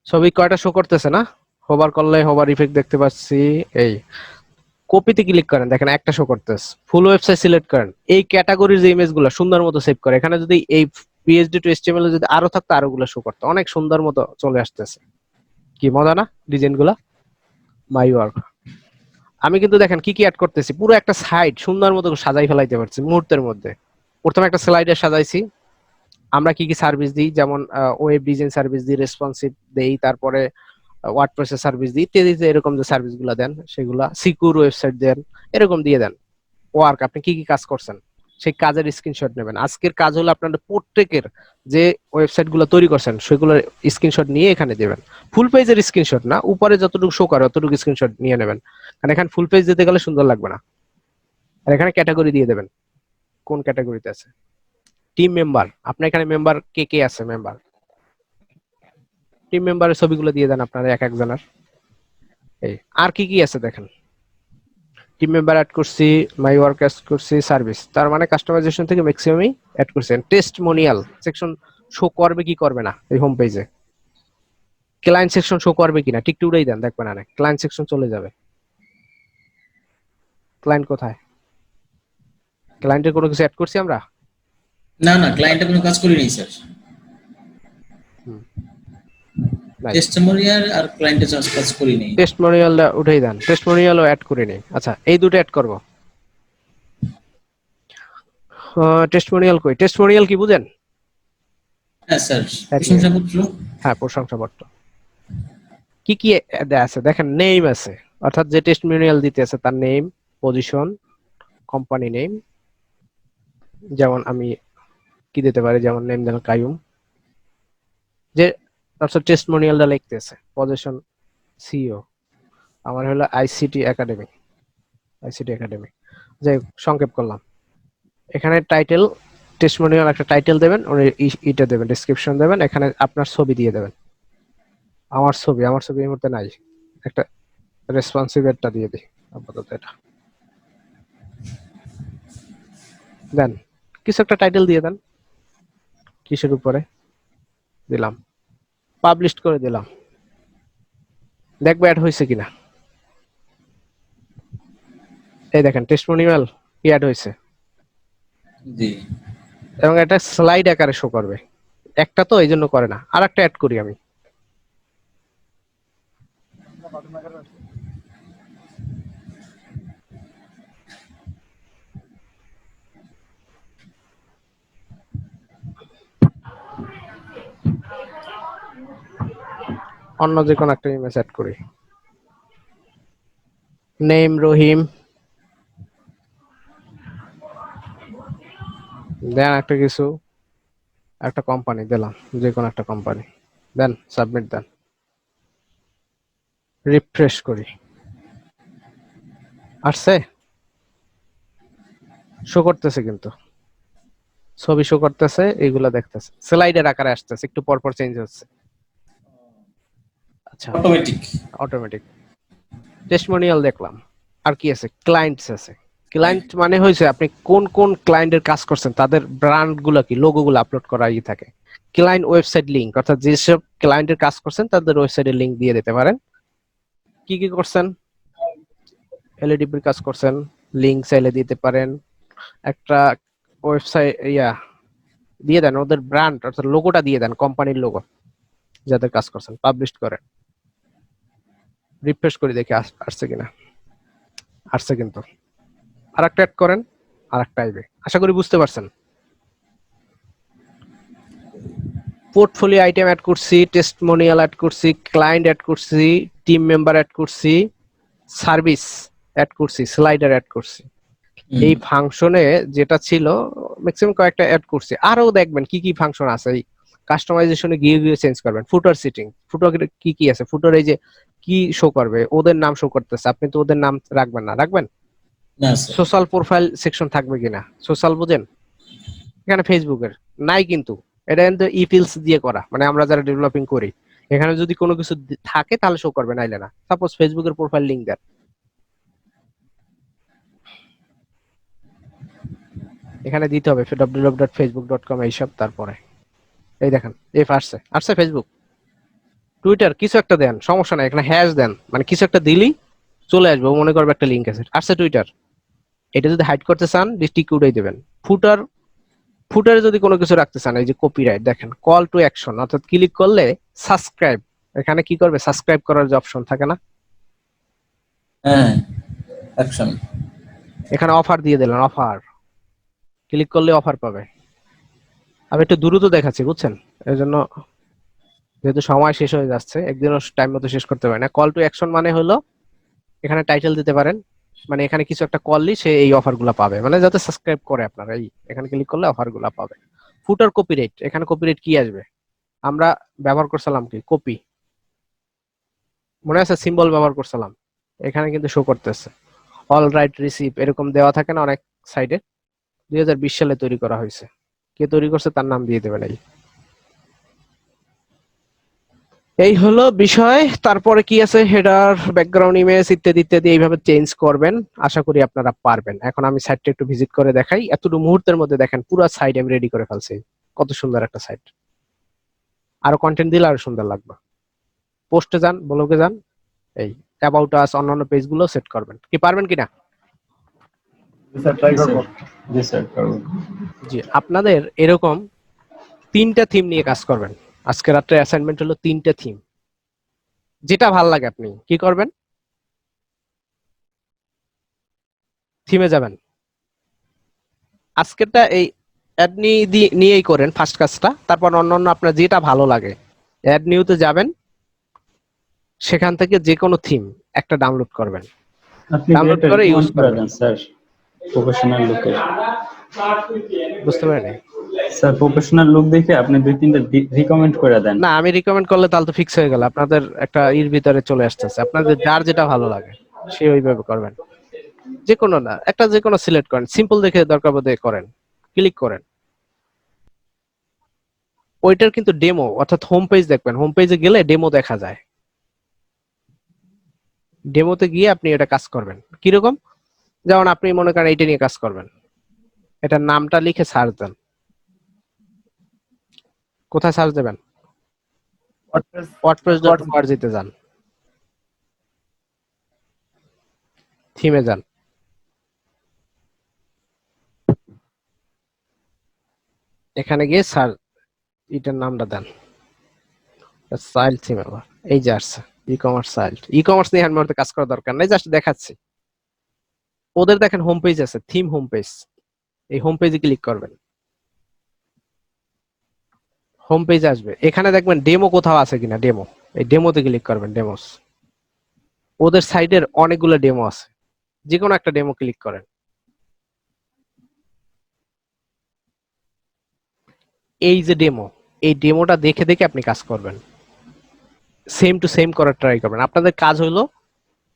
ছবি কয়টা শো করতেছে না? হোভার করলে হোভার ইফেক্ট দেখতে পাচ্ছি। এই কপিতে ক্লিক করেন, দেখেন একটা শো করতেছে। ফুল ওয়েবসাইট সিলেক্ট করেন। এই ক্যাটাগরির যে ইমেজগুলো সুন্দর মতো সেভ করে। এখানে যদি এই পিএইচডি টু এসটিএমএল যদি আরো থাকতো, আরো গুলো শো করতো, অনেক সুন্দর মতো চলে আসতেছে। কি মজা না ডিজাইন গুলা? My work. আমি কিন্তু দেখেন কি কি অ্যাড করতেছি, পুরো একটা সাইট সুন্দর মতো সাজাই ফেলাইতে পারছি মুহূর্তের মধ্যে। প্রথমে একটা স্লাইডার সাজাইছি, আমরা কি কি সার্ভিস দিই, যেমন ওয়েব ডিজাইন সার্ভিস দিই, রেসপন্সিভ দেই, তারপরে ওয়ার্ডপ্রেসের সার্ভিস দিই ইত্যাদি, এরকম যে সার্ভিসগুলো দেন সেগুলা, সিকিউর ওয়েবসাইট দেন, এরকম দিয়ে দেন। ওয়ার্ক, আপনি কি কি কাজ করছেন সেই কাজের স্ক্রিনশট নেবেন। আজকের কাজ হলো আপনাদের প্রত্যেকের যে ওয়েবসাইট গুলো তৈরি করছেন সেগুলোর স্ক্রিনশট নিয়ে এখানে দেবেন। ফুল পেজের স্ক্রিনশট না, উপরে যতটুকু শো করে ততটুকু স্ক্রিনশট নিয়ে নেবেন, কারণ এখানে ফুল পেজ দিতে গেলে সুন্দর লাগবে না। আর এখানে ক্যাটাগরি দিয়ে দেবেন, কোন ক্যাটাগরিতে আছে। টিম মেম্বার, আপনার এখানে মেম্বার কে কে আছে, মেম্বার টিম মেম্বারের ছবিগুলো দিয়ে দেন আপনারা এক একজনের। এই আর কি কি আছে দেখেন, টিম মেম্বার অ্যাড করছি, মাই ওয়ার্ক অ্যাড করছি, সার্ভিস, তার মানে কাস্টমাইজেশন থেকে ম্যাক্সিমামই অ্যাড করছেন। টেস্টমোনিয়াল সেকশন শো করবে কি করবে না এই হোম পেজে, ক্লায়েন্ট সেকশন শো করবে কিনা, টিকটু উড়াই দেন, দেখবেন না ক্লায়েন্ট সেকশন চলে যাবে। ক্লায়েন্ট কোথায়, ক্লায়েন্টের কোনো কিছু অ্যাড করছি আমরা?
না না, ক্লায়েন্টে কোনো কাজ করি নাই স্যার।
নাই,
টেস্টিমোনিয়াল আর ক্লায়েন্টে কাজ করি নাই।
টেস্টমোনিয়ালটা উঠাই দেন, টেস্টমোনিয়ালও অ্যাড করে নেই। আচ্ছা, এই দুটো অ্যাড করব। টেস্টমোনিয়াল কই, টেস্টমোনিয়াল কি বুঝেন?
হ্যাঁ স্যার, প্রশংসাপত্র।
হ্যাঁ, প্রশংসাপত্র। কি কি আছে দেখেন, নেম আছে, অর্থাৎ যে টেস্টিমোনিয়াল দিতে আছে তার নেম, পজিশন, কোম্পানি নেম, যেমন আমি কি দিতে পারি, যেমন নেম যেন কায়ুম, যে তারপর টেস্টিমোনিয়ালটা লিখতেছে, পজিশন সিইও, আমার হলো আইসিটি একাডেমি, আইসিটি একাডেমি, যে সংক্ষেপ করলাম। এখানে টাইটেল, টেস্টিমোনিয়াল একটা টাইটেল দেবেন, এটা দেবেন, ডেসক্রিপশন দেবেন, এখানে আপনার ছবি দিয়ে দেবেন। আমার ছবি এই মুহূর্তে নাই, একটা রেসপন্সিভেটটা দিয়ে দিই আপাতত, এটা দেন, কিছু একটা টাইটেল দিয়ে দেন, কিসের উপরে দিলাম, পাবলিশ করে দিলাম, দেখবো অ্যাড হয়েছে কিনা। এই দেখেন টেস্টিমোনিয়াল কি অ্যাড হয়েছে,
জি।
এবং এটা স্লাইড আকারে শো করবে, একটা তো এই জন্য করে না। আর একটা অ্যাড করি আমি, অন্য যে কোনো একটা ইমেজ অ্যাড করি, নেম রহিম, দেন একটা কিছু, একটা কোম্পানি দিলাম, যে কোনো একটা কোম্পানি দেন, সাবমিট দেন, রিফ্রেশ করি, আসছে, শো করতেছে, কিন্তু ছবি শো করতেছে, এইগুলা দেখতেছে, স্লাইডের আকারে আসতেছে, একটু পর পর চেঞ্জ হচ্ছে। আচ্ছা,
অটোমেটিক।
অটোমেটিক। টেস্টিমোনিয়াল দেখলাম, আর কি আছে, ক্লায়েন্টস আছে। ক্লায়েন্ট মানে হয়েছে আপনি কোন কোন ক্লায়েন্টের কাজ করছেন তাদের ব্র্যান্ড গুলো কি, লোগো গুলো আপলোড করা থাকে। ক্লায়েন্ট ওয়েবসাইট লিংক, অর্থাৎ যেসব ক্লায়েন্টের কাজ করছেন তাদের ওয়েবসাইটের লিংক দিয়ে দিতে পারেন। কি কি করছেন, এলইডিপির কাজ করছেন, লিংক চাইলে দিতে পারেন। একটা ওয়েবসাইট দিয়ে দেন, ওদের ব্র্যান্ড অর্থাৎ লোগোটা দিয়ে দেন, কোম্পানির লোগো যাদের কাজ করছেন, পাবলিশ করেন। রিফ্রেশ করে দেখি আসছে কিনা, আসছে কিন্তু। আর একটা অ্যাড করেন, আর একটা আইবে, আশা করি বুঝতে পারছেন। পোর্টফোলিও আইটেম অ্যাড করছি, টেস্টিমোনিয়াল অ্যাড করছি, ক্লায়েন্ট অ্যাড করছি, টিম মেম্বার অ্যাড করছি, সার্ভিস অ্যাড করছি, স্লাইডার অ্যাড করছি। এই ফাংশনে যেটা ছিল ম্যাক্সিমাম কয়েকটা অ্যাড করছি, আরো দেখবেন কি কি ফাংশন আছে। এই কাস্টমাইজেশনে গিয়ে গিয়ে চেঞ্জ করবেন। ফুটার সিটিং, ফুটার কি কি আছে, ফুটার এই যে কি শো করবে, ওদের নাম শো করতেছে, আপনি তো ওদের নাম রাখবেন না, রাখবেন।
না স্যার।
সোশ্যাল প্রোফাইল সেকশন থাকবে কিনা, সোশ্যাল বুঝেন, এখানে ফেসবুকের নাই, কিন্তু এটা কিন্তু ইফিলস দিয়ে করা, মানে আমরা যারা ডেভেলপিং করি এখানে যদি কোনো কিছু থাকে তাহলে শো করবে, নাইলে না। সাপোজ ফেসবুকের প্রোফাইল লিংক দেন, এখানে দিতে হবে www.facebook.com এইসব, তারপরে এই দেখেন এফ আসছে, আসছে ফেসবুক, টুইটার কিছু একটা দেন, সমস্যা নাই, এখানে হ্যাশ দেন, মানে কিছু একটা দিলেই চলে আসবে, ও মনে করবে একটা লিংক আছে, আসছে টুইটার। এটা যদি হাইড করতে চান টিক উঠাই দেবেন। ফুটার, ফুটারে যদি কোনো কিছু রাখতে চান, এই যে কপিরাইট দেখেন, কল টু অ্যাকশন, অর্থাৎ ক্লিক করলে সাবস্ক্রাইব, এখানে কি করবে, সাবস্ক্রাইব করার যে অপশন থাকে না,
হ্যাঁ, অ্যাকশন,
এখানে অফার দিয়ে দিলেন, অফার, ক্লিক করলে অফার পাবে। আমি একটু দ্রুত দেখাচ্ছি বুঝছেন, এই জন্য যেহেতু সময় শেষ হয়ে যাচ্ছে, একদিনও টাইম মতো শেষ করতে পারি না। কল টু অ্যাকশন মানে হলো এখানে টাইটেল দিতে পারেন, মানে এখানে কিছু একটা করলে সে এই অফার গুলা পাবে, মানে যাতে সাবস্ক্রাইব করে আপনারা, এই এখানে ক্লিক করলে অফার গুলা পাবে। ফুটার কপিরাইট, এখানে কপিরাইট কি আসবে, আমরা ব্যবহার করছিলাম কি কপি, মনে আছে সিম্বল ব্যবহার করছিলাম, এখানে কিন্তু শো করতেছে অল রাইট রিসিভ এরকম দেওয়া থাকে না অনেক সাইডে, 2020 সালে তৈরি করা হয়েছে, কে তৈরি করছে তার নাম দিয়ে দেবেন। এই হলো বিষয়। তারপরে কি আছে, হেডার, ব্যাকগ্রাউন্ড ইমেজ ইত্যাদি ইত্যাদি এইভাবে চেঞ্জ করবেন, আশা করি আপনারা পারবেন। এখন আমি সাইটটা একটু ভিজিট করে দেখাই, এতটুকু মুহূর্তের মধ্যে দেখেন পুরো সাইট আমি রেডি করে ফেলছি, কত সুন্দর একটা সাইট। আরো কন্টেন্ট দিলে আরো সুন্দর লাগবে। পোস্টে যান, ব্লগে যান, এই অ্যাবাউট আস অন্যান্য পেজগুলো সেট করবেন। কি পারবেন কিনা?
স্যার ট্রাই করবো।
জি স্যার করবো।
জি, আপনাদের এরকম 3টা থিম নিয়ে কাজ করবেন। আজকে রাত্রে অ্যাসাইনমেন্ট হলো 3টা থিম, যেটা ভাল লাগে আপনি কি করবেন, থিমে যাবেন। আজকেরটা এই অ্যাড নিয়েই করেন ফার্স্ট কাজটা, তারপর অন্যান্য আপনার যেটা ভালো লাগে অ্যাড নিউতে যাবেন, সেখান থেকে যে কোনো থিম একটা ডাউনলোড করবেন,
আপনি
ডাউনলোড
একটা
করে ইউজ
রিকমেন্ড করে
করবেন।
দেন স্যার প্রফেশনাল লুকের।
বুঝতে পারেন?
স্যার প্রফেশনাল লুক দেখে আপনি 2-3টা রিকমেন্ড করে দেন।
না, আমি রিকমেন্ড করলে তাহলে তো ফিক্স হয়ে গেল, আপনাদের একটা এর ভিতরে চলে আসতেছে, আপনাদের যার যেটা ভালো লাগে সে ওইভাবে করবেন। যে কোনো না, একটা যে কোনো সিলেক্ট করেন, সিম্পল দেখে দরকার বোধে করেন, ক্লিক করেন। ওইটার কিন্তু ডেমো অর্থাৎ হোম পেজ দেখবেন, হোম পেজে গেলে ডেমো দেখা যায়, ডেমোতে গিয়ে আপনি এটা কাজ করবেন। কিরকম, যেমন আপনি মনে করেন এইটা নিয়ে কাজ করবেন, এটার নামটা লিখে সার্চ দেন। কোথায় সার্চ দেবেন? wordpress.org তে যান, থিমে যান, এখানে গিয়ে সার্চ, এটার নামটা দেন সাইল থিম। আবার এই যে আসছে ই কমার্স সাইল। ই কমার্স নিয়ে আমার কাজ করার দরকার নাই, জাস্ট দেখাচ্ছি। ওদের দেখেন হোম পেজ আছে, থিম হোম পেজ, এই হোম পেজে ক্লিক করবেন, হোম পেজ আসবে, এখানে দেখবেন ডেমো কোথাও আছে কিনা, ডেমো, এই ডেমোতে ক্লিক করবেন, ডেমোস। ওদের সাইডের অনেকগুলো ডেমো আছে, যে কোনো একটা ডেমো ক্লিক করেন। এই যে ডেমো, এই ডেমোটা দেখে দেখে আপনি কাজ করবেন, সেম টু সেম করার ট্রাই করবেন। আপনাদের কাজ হলো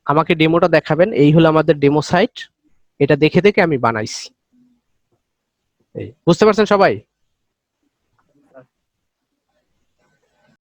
আমাকে ডেমোটা দেখাবেন, এই হলো আমাদের ডেমো সাইট, এটা দেখে দেখে আমি বানাইছি। এই বুঝতে পারছেন সবাই?